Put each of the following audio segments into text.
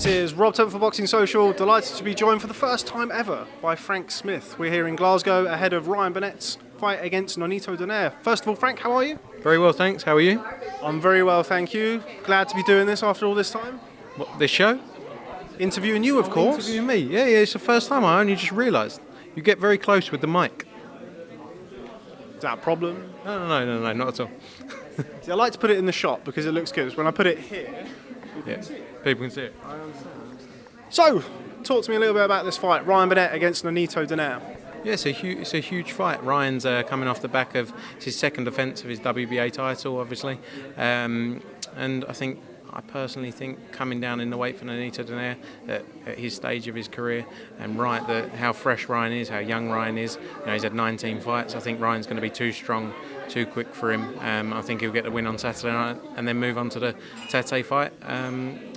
This is Rob Tebbutt for Boxing Social, delighted to be joined for the first time ever by Frank Smith. We're here in Glasgow ahead of Ryan Burnett's fight against Nonito Donaire. First of all, Frank, how are you? Very well, thanks. How are you? I'm very well, thank you. Glad to be doing this after all this time. What, this show? Interviewing you, of course. Interviewing me? Yeah, it's the first time. I only just realised. You get very close with the mic. Is that a problem? No, not at all. See, I like to put it in the shot because it looks good. When I put it here, People can see it. So, talk to me a little bit about this fight, Ryan Burnett against Nonito Donaire. Yeah, it's a huge fight. Ryan's coming off the back of his second defence of his WBA title, obviously, and I personally think coming down in the weight for Nonito Donaire at his stage of his career, and how fresh Ryan is, how young Ryan is. He's had 19 fights. I think Ryan's going to be too strong, too quick for him. I think he'll get the win on Saturday night and then move on to the Tete fight,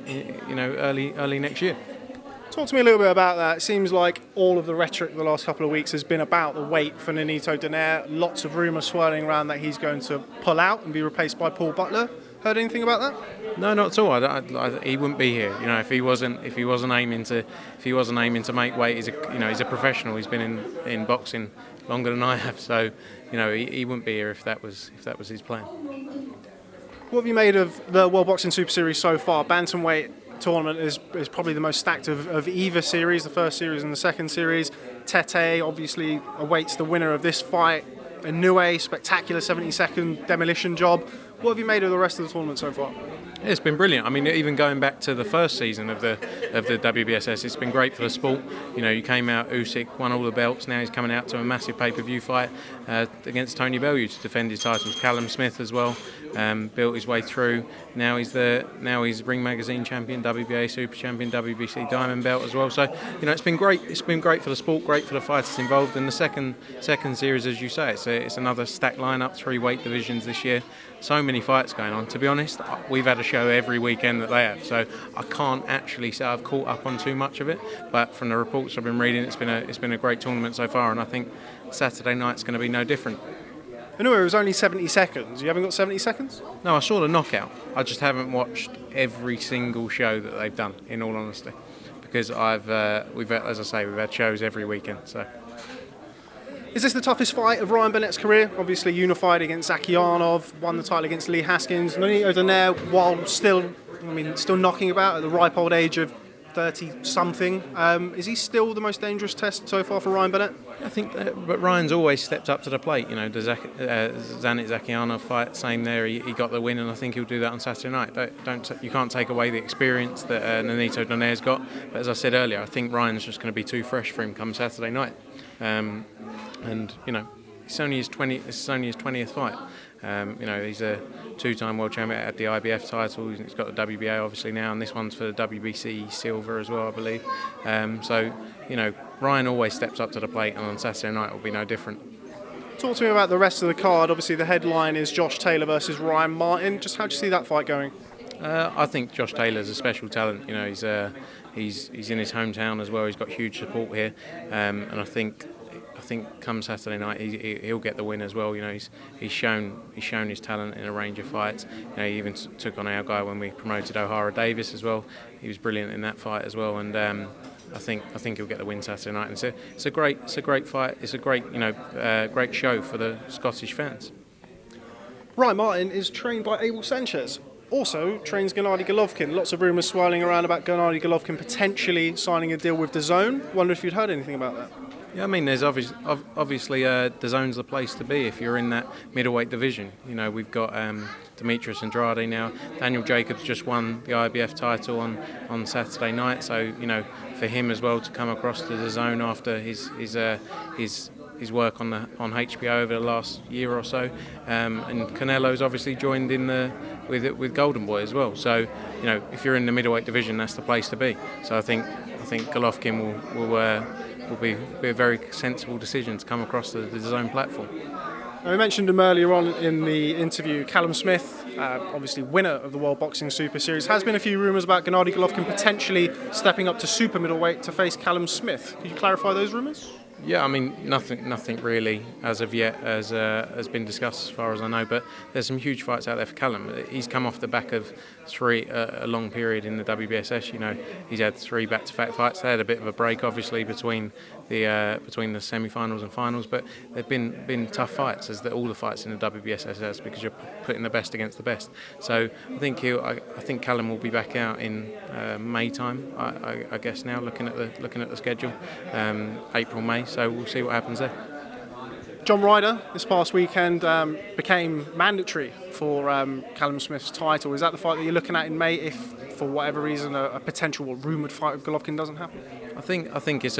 early next year. Talk to me a little bit about that. It seems like all of the rhetoric the last couple of weeks has been about the weight for Nonito Donaire. Lots of rumours swirling around that he's going to pull out and be replaced by Paul Butler. Heard anything about that? No, not at all. He wouldn't be here. If he wasn't aiming to make weight. He's a professional. He's been in boxing longer than I have. So, he wouldn't be here if that was his plan. What have you made of the World Boxing Super Series so far? Bantamweight tournament is probably the most stacked of either series, the first series and the second series. Tete obviously awaits the winner of this fight. Inoue, spectacular 70-second demolition job. What have you made of the rest of the tournament so far? Yeah, it's been brilliant. I mean, even going back to the first season of the WBSS, it's been great for the sport. You came out, Usyk won all the belts. Now he's coming out to a massive pay-per-view fight against Tony Bellew to defend his titles. Callum Smith as well, built his way through. Now he's Ring Magazine champion, WBA Super champion, WBC Diamond belt as well. So it's been great. It's been great for the sport, great for the fighters involved. And the second series, as you say, it's another stacked lineup, 3 weight divisions this year. So many fights going on. To be honest, we've had a show every weekend that they have, so I can't actually say I've caught up on too much of it. But from the reports I've been reading, it's been a great tournament so far, and I think Saturday night's going to be no different. Anyway, it was only 70 seconds. You haven't got 70 seconds? No, I saw the knockout. I just haven't watched every single show that they've done, in all honesty, because we've had shows every weekend. So. Is this the toughest fight of Ryan Burnett's career? Obviously unified against Zakyanov, won the title against Lee Haskins. Nonito Donaire, while still knocking about at the ripe old age of 30-something, is he still the most dangerous test so far for Ryan Burnett? I think but Ryan's always stepped up to the plate. The Zanit Zakyanov fight, same there. He got the win, and I think he'll do that on Saturday night. You can't take away the experience that Nonito Donaire's got. But as I said earlier, I think Ryan's just going to be too fresh for him come Saturday night. It's only his 20th fight. He's a 2-time world champion at the IBF title. He's got the WBA obviously now, and this one's for the WBC silver as well, I believe. Ryan always steps up to the plate, and on Saturday night it will be no different. Talk to me about the rest of the card. Obviously the headline is Josh Taylor versus Ryan Martin. Just how do you see that fight going? I think Josh Taylor's a special talent. He's in his hometown as well. He's got huge support here, and I think come Saturday night he'll get the win as well. He's shown his talent in a range of fights. He even took on our guy when we promoted O'Hara Davis as well. He was brilliant in that fight as well, and I think he'll get the win Saturday night. And it's a great fight. It's a great show for the Scottish fans. Ryan Martin is trained by Abel Sanchez. Also trains Gennady Golovkin. Lots of rumours swirling around about Gennady Golovkin potentially signing a deal with Dazn. Wonder if you'd heard anything about that. Yeah, I mean, there's obviously Dazn's the place to be if you're in that middleweight division. We've got Demetrius Andrade now. Daniel Jacobs just won the IBF title on Saturday night, so for him as well to come across to Dazn after his work on HBO over the last year or so, and Canelo's obviously joined in with Golden Boy as well. So if you're in the middleweight division, that's the place to be. So I think Golovkin will be a very sensible decision to come across the Dazn platform. Now, we mentioned him earlier on in the interview. Callum Smith, obviously winner of the World Boxing Super Series. Has been a few rumours about Gennady Golovkin potentially stepping up to super middleweight to face Callum Smith. Could you clarify those rumours? Yeah, I mean, nothing really as of yet has been discussed as far as I know. But there's some huge fights out there for Callum. He's come off the back of a long period in the WBSS. You know, he's had 3 back-to-back fights. They had a bit of a break, obviously, between the semi-finals and finals. But they've been tough fights, as all the fights in the WBSS has, because you're putting the best against the best. So I think Callum will be back out in May time. I guess now looking at the schedule, April, May. So we'll see what happens there. John Ryder this past weekend became mandatory for Callum Smith's title. Is that the fight that you're looking at in May if, for whatever reason, a potential or rumoured fight with Golovkin doesn't happen? I think it's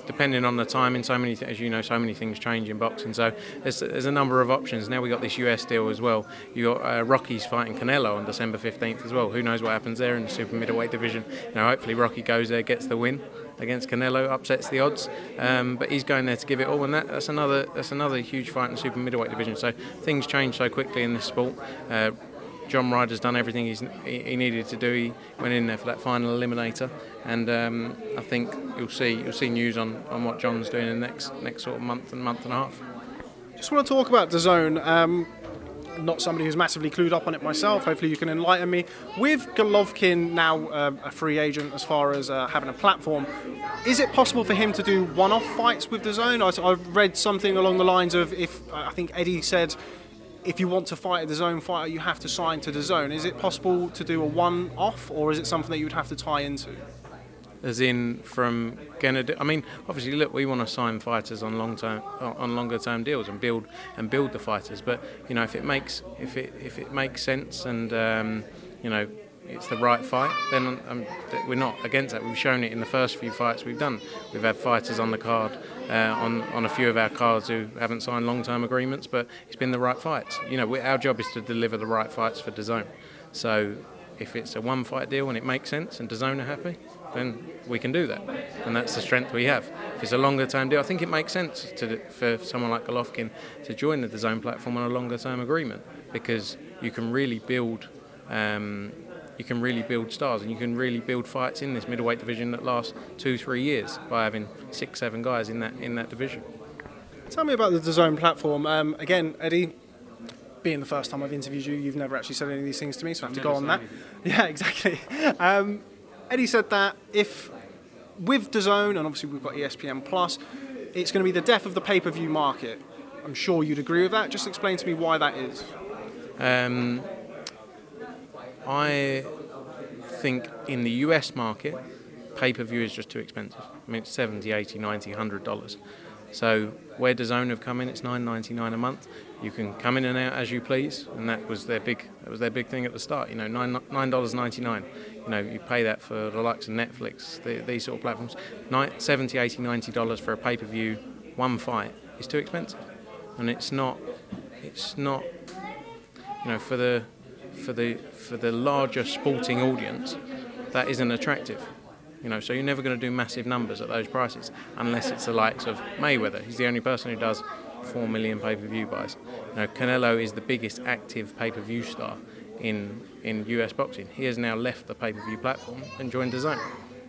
depending on the timing, so many things change in boxing. So there's a number of options. Now we got this US deal as well. You got Rocky's fighting Canelo on December 15th as well. Who knows what happens there in the super middleweight division? Hopefully Rocky goes there, gets the win against Canelo, upsets the odds. But he's going there to give it all, and that's another huge fight in the super middleweight division. So things change so quickly in this sport. John Ryder's done everything he needed to do. He went in there for that final eliminator, and I think you'll see news on what John's doing in the next sort of month and a half. Just want to talk about Dazn. Not somebody who's massively clued up on it myself. Hopefully you can enlighten me. With Golovkin now a free agent as far as having a platform, is it possible for him to do one-off fights with Dazn? I've read something along the lines of, I think Eddie said, if you want to fight a Dazn fighter, you have to sign to Dazn. Is it possible to do a one-off, or is it something that you would have to tie into? As in from Gennady, I mean, obviously, look, we want to sign fighters on longer-term deals and build the fighters. But if it makes sense and it's the right fight, then we're not against that. We've shown it in the first few fights we've done. We've had fighters on the card, on a few of our cards who haven't signed long-term agreements, but it's been the right fights. Our job is to deliver the right fights for Dazn. So if it's a one-fight deal and it makes sense and Dazn are happy, then we can do that, and that's the strength we have. If it's a longer-term deal, I think it makes sense for someone like Golovkin to join the Dazn platform on a longer-term agreement, because you can really build stars, and you can really build fights in this middleweight division that last 2-3 years by having 6-7 guys in that division. Tell me about the Dazn platform. Again, Eddie, being the first time I've interviewed you, you've never actually said any of these things to me, so I have to go on that. Yeah, exactly. Eddie said that if with Dazn, and obviously we've got ESPN Plus, it's going to be the death of the pay-per-view market. I'm sure you'd agree with that. Just explain to me why that is. I think in the US market, pay-per-view is just too expensive. I mean, it's $70, $80, $90, $100. So where Dazn have come in, it's $9.99 a month. You can come in and out as you please, and that was their big thing at the start. $9.99. You pay that for the likes of Netflix, these sort of platforms. $70, $80, $90 for a pay-per-view, one fight is too expensive, and it's not. For the larger sporting audience, that isn't attractive. So you're never going to do massive numbers at those prices unless it's the likes of Mayweather. He's the only person who does 4 million pay-per-view buys. Canelo is the biggest active pay-per-view star in US boxing. He has now left the pay-per-view platform and joined Dazn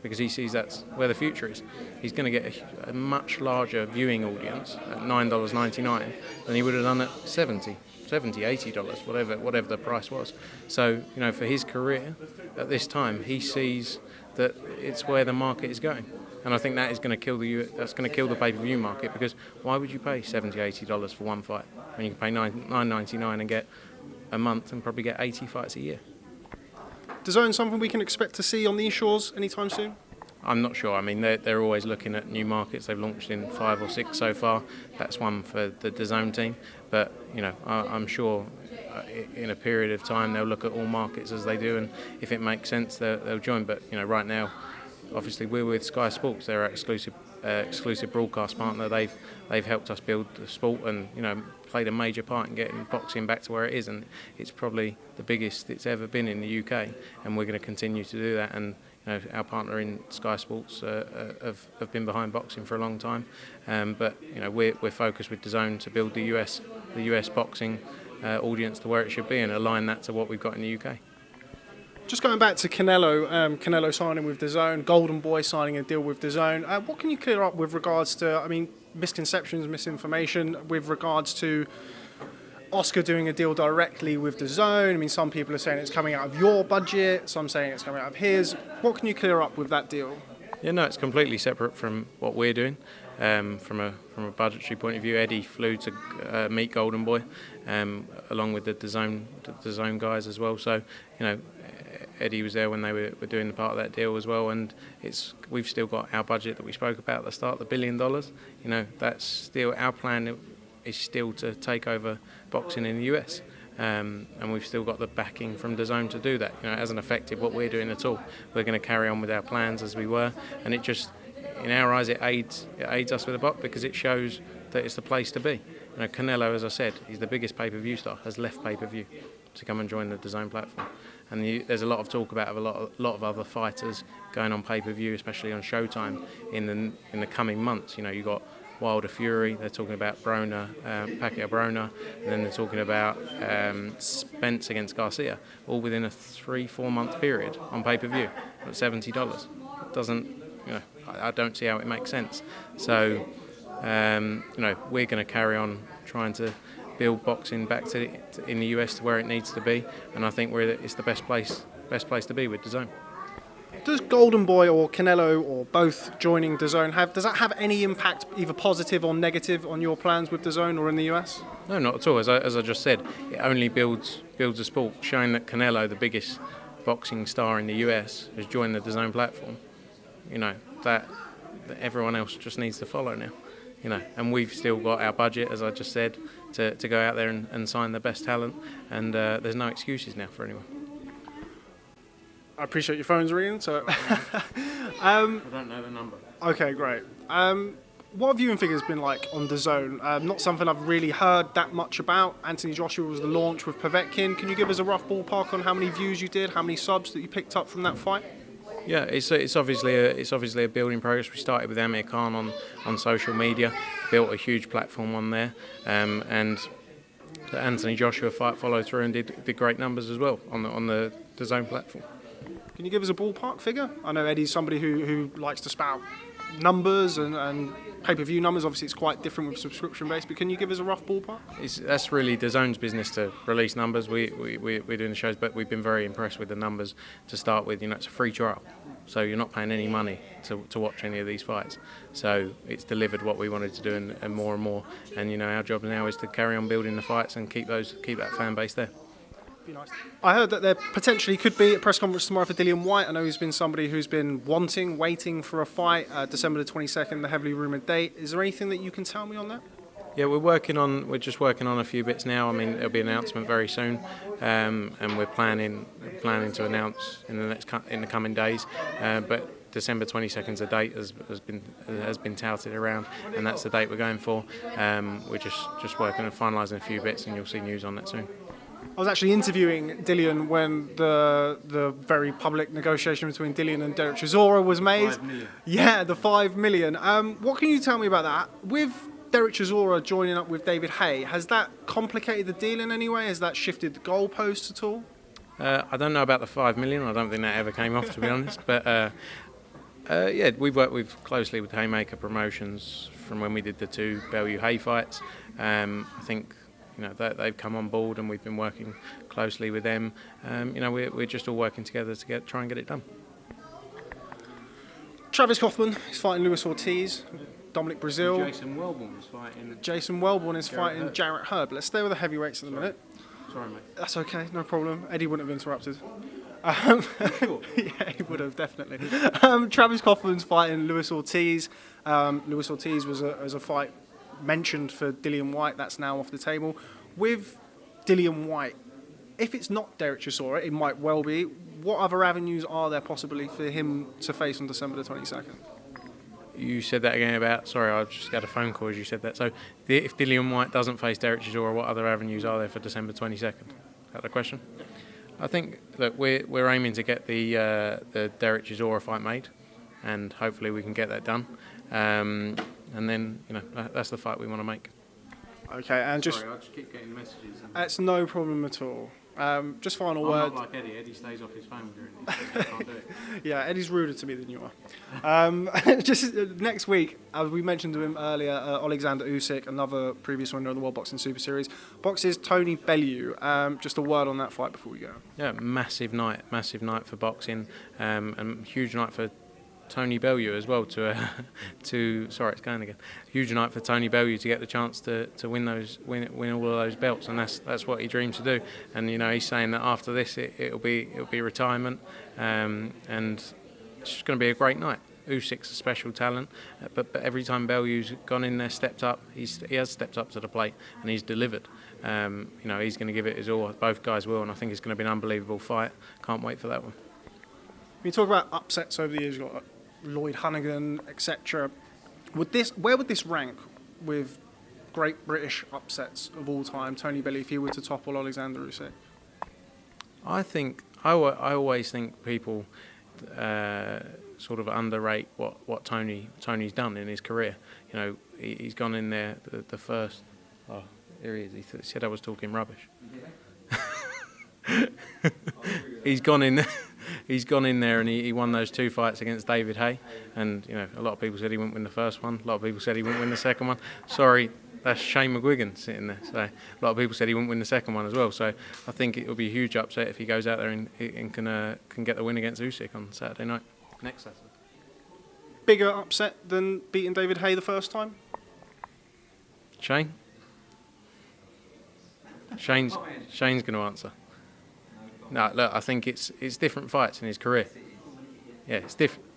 because he sees that's where the future is. He's going to get a much larger viewing audience at $9.99 than he would have done at $70, $80, whatever the price was. So, for his career at this time, he sees that it's where the market is going. And I think that is going to kill the pay-per-view market, because why would you pay $70, $80 for one fight when you can pay $9.99 and get a month and probably get 80 fights a year? Dazn something we can expect to see on these shores anytime soon? I'm not sure. I mean, they're always looking at new markets. They've launched in 5 or 6 so far. That's one for the Dazn team. But, I'm sure in a period of time they'll look at all markets as they do, and if it makes sense, they'll join. But, right now, obviously we're with Sky Sports. They're our exclusive broadcast partner. They've helped us build the sport and, played a major part in getting boxing back to where it is, and it's probably the biggest it's ever been in the UK, and we're going to continue to do that. And our partner in Sky Sports have been behind boxing for a long time, but we're focused with Dazn to build the US boxing audience to where it should be and align that to what we've got in the UK. Just going back to Canelo, Canelo signing with Dazn, Golden Boy signing a deal with Dazn. What can you clear up with regards to, misconceptions, misinformation with regards to Oscar doing a deal directly with Dazn? Some people are saying it's coming out of your budget, some saying it's coming out of his. What can you clear up with that deal? Yeah, no, it's completely separate from what we're doing. From a budgetary point of view, Eddie flew to meet Golden Boy, along with the Dazn guys as well. So, Eddie was there when they were doing the part of that deal as well, and we've still got our budget that we spoke about at the start, the $1 billion. That's still our plan. Is still to take over boxing in the US, and we've still got the backing from Dazn to do that. It hasn't affected what we're doing at all. We're going to carry on with our plans as we were, and it just, in our eyes, it aids us with the box because it shows that it's the place to be. Canelo, as I said, he's the biggest pay-per-view star, has left pay-per-view to come and join the Dazn platform. And there's a lot of talk about a lot of other fighters going on pay-per-view, especially on Showtime in the coming months. You've got Wilder Fury, they're talking about Pacquiao Broner, and then they're talking about Spence against Garcia, all within a 3-4 month period on pay-per-view at $70. It doesn't, I don't see how it makes sense. So, we're going to carry on trying to build boxing back in the US to where it needs to be, and I think it's the best place to be with Dazn. Does Golden Boy or Canelo or both joining Dazn does that have any impact, either positive or negative, on your plans with Dazn or in the US? No, not at all. As I just said, it only builds the sport, showing that Canelo, the biggest boxing star in the US, has joined the Dazn platform. That everyone else just needs to follow now. And we've still got our budget, as I just said, to go out there and sign the best talent, and there's no excuses now for anyone. I appreciate your phone's ringing, so... I don't know the number. Okay, great. What have viewing figures been like on Dazn? Not something I've really heard that much about. Anthony Joshua was the launch with Povetkin. Can you give us a rough ballpark on how many views you did, how many subs that you picked up from that fight? Yeah, it's obviously a building progress. We started with Amir Khan on social media, built a huge platform on there, and the Anthony Joshua fight followed through and did great numbers as well on the Dazn platform. Can you give us a ballpark figure? I know Eddie's somebody who likes to spout numbers and pay-per-view numbers. Obviously, it's quite different with subscription-based, but can you give us a rough ballpark? That's really Dazn's business to release numbers. We're doing the shows, but we've been very impressed with the numbers to start with. It's a free trial, so you're not paying any money to watch any of these fights. So it's delivered what we wanted to do and more and more. And our job now is to carry on building the fights and keep that fan base there. Nice. I heard that there potentially could be a press conference tomorrow for Dillian Whyte. I know he's been somebody who's been waiting for a fight, December the 22nd, the heavily rumoured date. Is there anything that you can tell me on that? Yeah, we're just working on a few bits now. There'll be an announcement very soon, and we're planning to announce in the coming days. But December 22nd is a date has been touted around, and that's the date we're going for. We're just working and finalising a few bits, and you'll see news on that soon. I was actually interviewing Dillian when the very public negotiation between Dillian and Dereck Chisora was made. 5 million. Yeah, the 5 million. What can you tell me about that? With Dereck Chisora joining up with David Haye, has that complicated the deal in any way? Has that shifted the goalposts at all? I don't know about the 5 million. I don't think that ever came off, to be honest. But yeah, we've worked closely with Haymaker Promotions from when we did the 2 Bellew Haye fights. I think they've come on board, and we've been working closely with them. We're just all working together to try and get it done. Travis Kauffman is fighting Luis Ortiz. Dominic Brazil. Jason Wellborn is fighting Jarrett Hurd. Let's stay with the heavyweights at the minute. Sorry, mate. That's okay, no problem. Eddie wouldn't have interrupted. Sure? Yeah, he would have, definitely. Travis Kauffman's fighting Luis Ortiz. Luis Ortiz was a fight mentioned for Dillian Whyte. That's now off the table. With Dillian Whyte, if it's not Dereck Chisora, it might well be. What other avenues are there possibly for him to face on December the 22nd? You said that again sorry, I just got a phone call as you said that. So if Dillian Whyte doesn't face Dereck Chisora, what other avenues are there for December 22nd? Is that the question? I think that we're aiming to get the Dereck Chisora fight made, and hopefully we can get that done. And then, that's the fight we want to make. Okay, and Sorry, I just keep getting messages. That's no problem at all. Just final I'm word. not like Eddie. Eddie stays off his phone during these. Can't do it. Yeah, Eddie's ruder to me than you are. Just next week, as we mentioned to him earlier, Alexander Usyk, another previous winner of the World Boxing Super Series, boxes Tony Bellew. Just a word on that fight before we go. Yeah, massive night for boxing, and huge night for Tony Bellew as well. Sorry, it's going again. Huge night for Tony Bellew to get the chance to win all of those belts, and that's what he dreams to do. And he's saying that after this it'll be retirement, and it's just going to be a great night. Usyk's a special talent, but every time Bellew's gone in there, stepped up, he has stepped up to the plate and he's delivered. He's going to give it his all. Both guys will, and I think it's going to be an unbelievable fight. Can't wait for that one. When you talk about upsets over the years, you've got Lloyd Honeyghan, etc. Where would this rank with great British upsets of all time? Tony Bellew, if he were to topple Alexander Usyk. I always think people sort of underrate what Tony's done in his career. He's gone in there the first. Oh, here he is. He said I was talking rubbish. He's gone in there and he won those 2 fights against David Haye, and a lot of people said he wouldn't win the first one. A lot of people said he wouldn't win the second one. Sorry, that's Shane McGuigan sitting there. So a lot of people said he wouldn't win the second one as well. So I think it will be a huge upset if he goes out there and can get the win against Usyk on Saturday night. Next Saturday. Bigger upset than beating David Haye the first time? Shane? Shane's going to answer. No, look, I think it's different fights in his career. Yeah,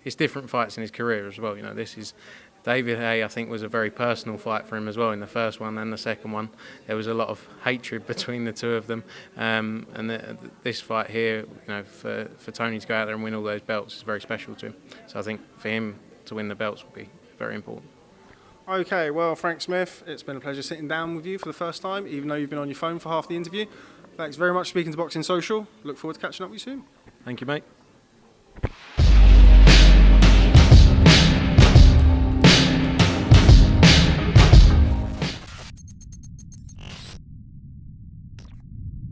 it's different fights in his career as well. This is David Haye. I think was a very personal fight for him as well in the first one and the second one. There was a lot of hatred between the two of them, and this fight here, for Tony to go out there and win all those belts is very special to him. So I think for him to win the belts will be very important. Okay, well, Frank Smith, it's been a pleasure sitting down with you for the first time, even though you've been on your phone for half the interview. Thanks very much for speaking to Boxing Social. Look forward to catching up with you soon. Thank you, mate.